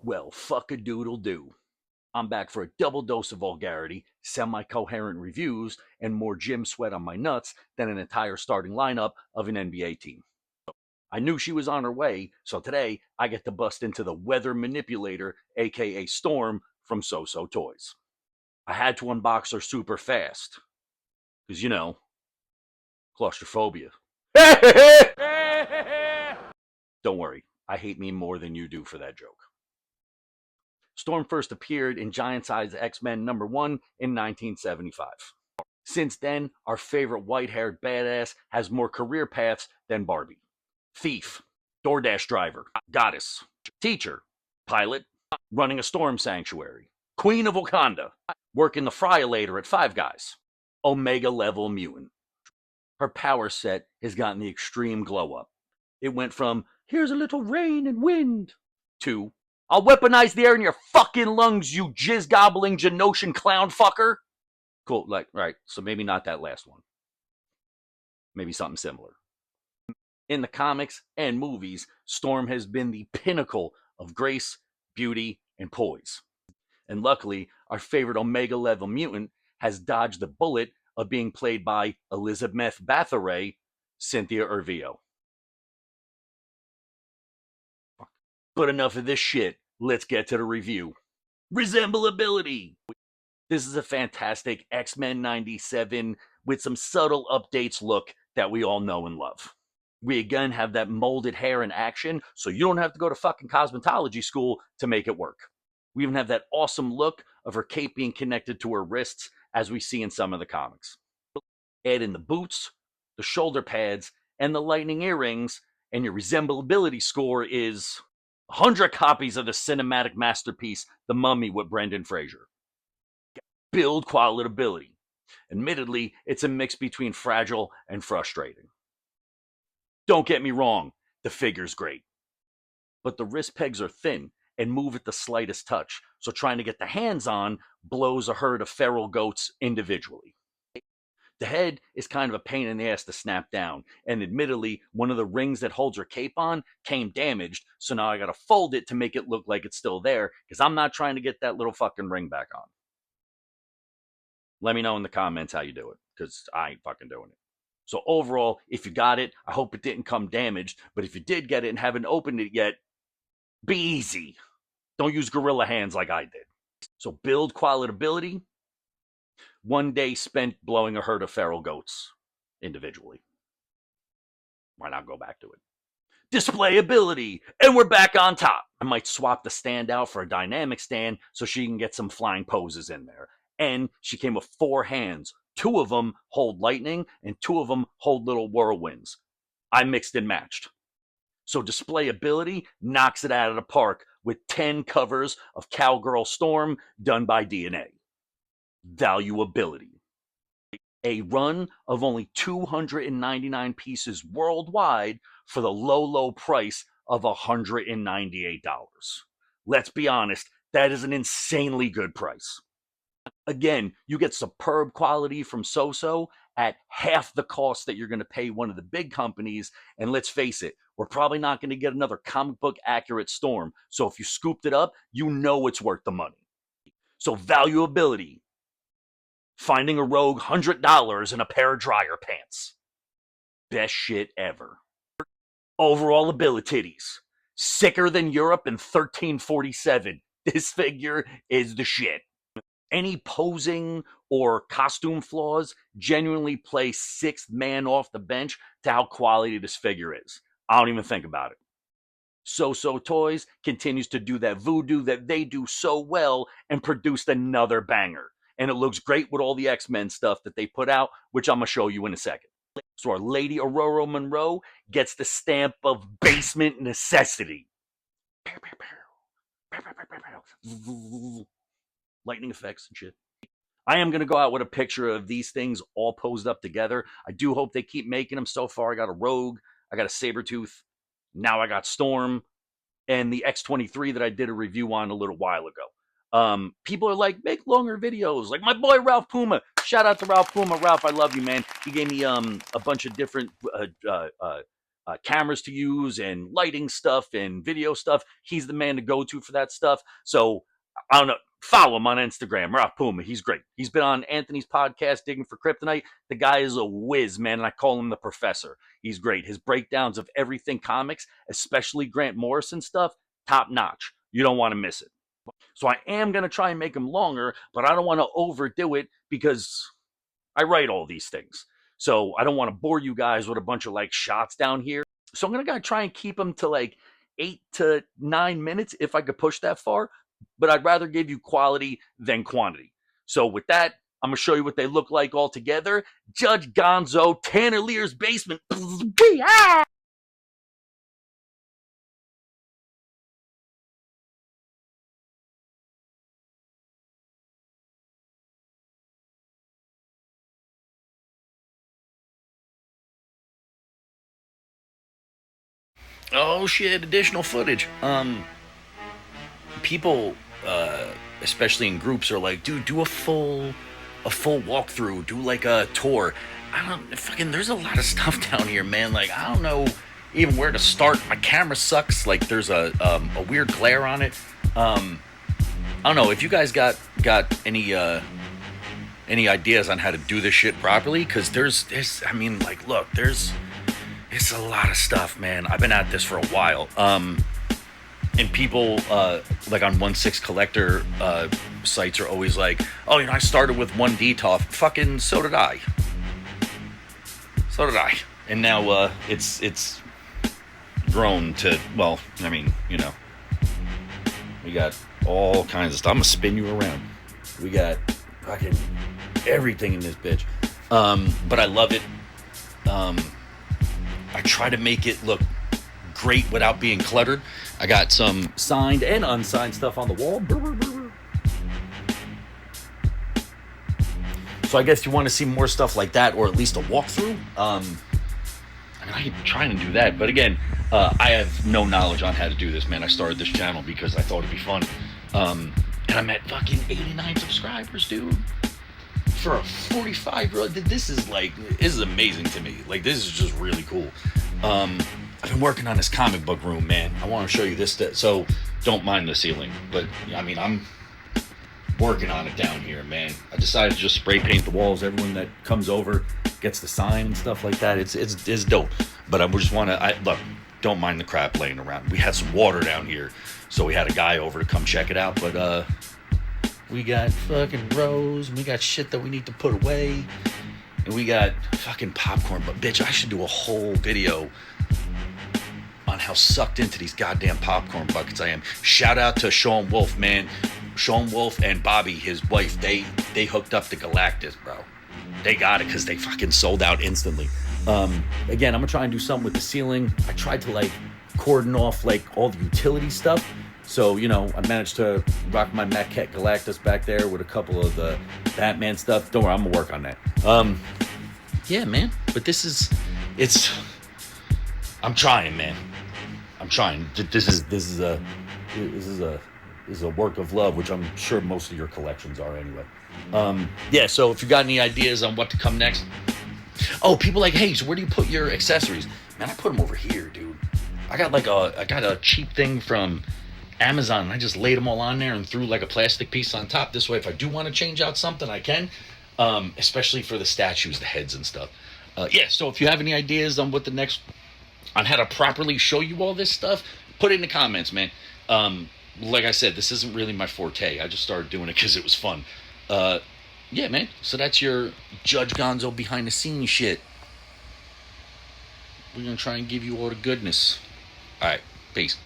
Well, fuck a doodle do. I'm back for a double dose of vulgarity, semi coherent reviews, and more gym sweat on my nuts than an entire starting lineup of an NBA team. I knew she was on her way, so today I get to bust into the weather manipulator, aka Storm, from Soosootoys. I had to unbox her super fast, because claustrophobia. Don't worry, I hate me more than you do for that joke. Storm first appeared in Giant Size X-Men #1 in 1975. Since then, our favorite white-haired badass has more career paths than Barbie. Thief, DoorDash driver, goddess, teacher, pilot, running a storm sanctuary, queen of Wakanda, working the fryolator at Five Guys, Omega level mutant. Her power set has gotten the extreme glow up. It went from, here's a little rain and wind, to, I'll weaponize the air in your fucking lungs, you jizz gobbling Genosian clown fucker. Cool, right, so maybe not that last one. Maybe something similar. In the comics and movies, Storm has been the pinnacle of grace, beauty, and poise. And luckily, our favorite Omega level mutant has dodged the bullet of being played by Elizabeth Bathory, Cynthia Erivo. But enough of this shit. Let's get to the review. Resemblability. This is a fantastic X-Men 97 with some subtle updates look that we all know and love. We again have that molded hair in action, so you don't have to go to fucking cosmetology school to make it work. We even have that awesome look of her cape being connected to her wrists, as we see in some of the comics. Add in the boots, the shoulder pads, and the lightning earrings, and your resemblability score is 100 copies of the cinematic masterpiece, The Mummy with Brendan Fraser. Build qualitability. Admittedly, it's a mix between fragile and frustrating. Don't get me wrong, the figure's great. But the wrist pegs are thin and move at the slightest touch, so trying to get the hands on blows a herd of feral goats individually. The head is kind of a pain in the ass to snap down, and admittedly, one of the rings that holds her cape on came damaged, so now I gotta fold it to make it look like it's still there, because I'm not trying to get that little fucking ring back on. Let me know in the comments how you do it, because I ain't fucking doing it. So overall, if you got it, I hope it didn't come damaged, but if you did get it and haven't opened it yet, be easy. Don't use gorilla hands like I did. So build qualitability. 1 day spent blowing a herd of feral goats individually. Why not go back to it? Display ability, and we're back on top. I might swap the stand out for a dynamic stand so she can get some flying poses in there. And she came with 4 hands. 2 of them hold lightning, and 2 of them hold little whirlwinds. I mixed and matched. So display ability knocks it out of the park with 10 covers of Cowgirl Storm done by DNA. Valuability. A run of only 299 pieces worldwide for the low, low price of $198. Let's be honest, that is an insanely good price. Again, you get superb quality from Soso at half the cost that you're going to pay one of the big companies. And let's face it, we're probably not going to get another comic book accurate Storm. So if you scooped it up, you know it's worth the money. So valuability. Finding a rogue $100 in a pair of dryer pants. Best shit ever. Overall abilities. Sicker than Europe in 1347. This figure is the shit. Any posing or costume flaws genuinely play 6th man off the bench to how quality this figure is. I don't even think about it. Soosootoys continues to do that voodoo that they do so well and produced another banger. And it looks great with all the X-Men stuff that they put out, which I'm going to show you in a second. So our Lady Aurora Monroe gets the stamp of basement necessity. Lightning effects and shit. I am going to go out with a picture of these things all posed up together. I do hope they keep making them. So far, I got a Rogue, I got a Sabretooth, now I got Storm, and the X-23 that I did a review on a little while ago. People are like, make longer videos. Like my boy Ralph Puma. Shout out to Ralph Puma. Ralph, I love you, man. He gave me a bunch of different cameras to use and lighting stuff and video stuff. He's the man to go to for that stuff. So I don't know. Follow him on Instagram, Rock Puma. He's great. He's been on Anthony's podcast, Digging for Kryptonite. The guy is a whiz, man, and I call him the professor. He's great. His breakdowns of everything comics, especially Grant Morrison stuff, top notch. You don't want to miss it. So I am going to try and make them longer, but I don't want to overdo it because I write all these things. So I don't want to bore you guys with a bunch of like shots down here. So I'm going to try and keep them to like 8 to 9 minutes if I could push that far. But I'd rather give you quality than quantity. So with that, I'm going to show you what they look like all together. Judge Gonzo, Tanner Lear's basement. Oh shit, additional footage. People, especially in groups, are like, dude, do a full walkthrough, do like a tour. There's a lot of stuff down here, man. Like, I don't know even where to start. My camera sucks. Like, there's a weird glare on it. I don't know if you guys got any ideas on how to do this shit properly, because there's it's a lot of stuff, man. I've been at this for a while. And people like on 1/6 collector sites are always like, oh, I started with 1D TOF. Fucking so did I. And now it's grown to, well, we got all kinds of stuff. I'm gonna spin you around. We got fucking everything in this bitch. But I love it. I try to make it look great without being cluttered. I got some signed and unsigned stuff on the wall. So I guess you want to see more stuff like that, or at least a walkthrough. I keep trying to do that, but again, I have no knowledge on how to do this, man. I started this channel because I thought it'd be fun. And I'm at fucking 89 subscribers, dude. For a 45-year-old, this is amazing to me. Like, this is just really cool. I've been working on this comic book room, man. I want to show you this. So don't mind the ceiling, but I'm working on it down here, man. I decided to just spray paint the walls. Everyone that comes over gets the sign and stuff like that. It's dope. But I just want to, look, don't mind the crap laying around. We had some water down here, so we had a guy over to come check it out. But we got fucking rows, and we got shit that we need to put away, and we got fucking popcorn. But bitch, I should do a whole video on how sucked into these goddamn popcorn buckets I am. Shout out to Sean Wolf, man. Sean Wolf and Bobby, his wife, they hooked up the Galactus, bro. They got it because they fucking sold out instantly. Again, I'm gonna try and do something with the ceiling. I tried to like cordon off like all the utility stuff. So, I managed to rock my Maquette Galactus back there with a couple of the Batman stuff. Don't worry, I'm gonna work on that. Yeah, man. But I'm trying, man. I'm trying. This is a work of love, which I'm sure most of your collections are anyway. Yeah, so if you got any ideas on what to come next. Oh, people like, hey, so where do you put your accessories? Man, I put them over here, dude. I got a cheap thing from Amazon, and I just laid them all on there and threw like a plastic piece on top. This way, if I do want to change out something, I can. Especially for the statues, the heads and stuff. Yeah, so if you have any ideas on on how to properly show you all this stuff, put it in the comments, man. Like I said, this isn't really my forte. I just started doing it because it was fun. Yeah, man. So that's your Judge Gonzo behind the scenes shit. We're going to try and give you all the goodness. All right. Peace.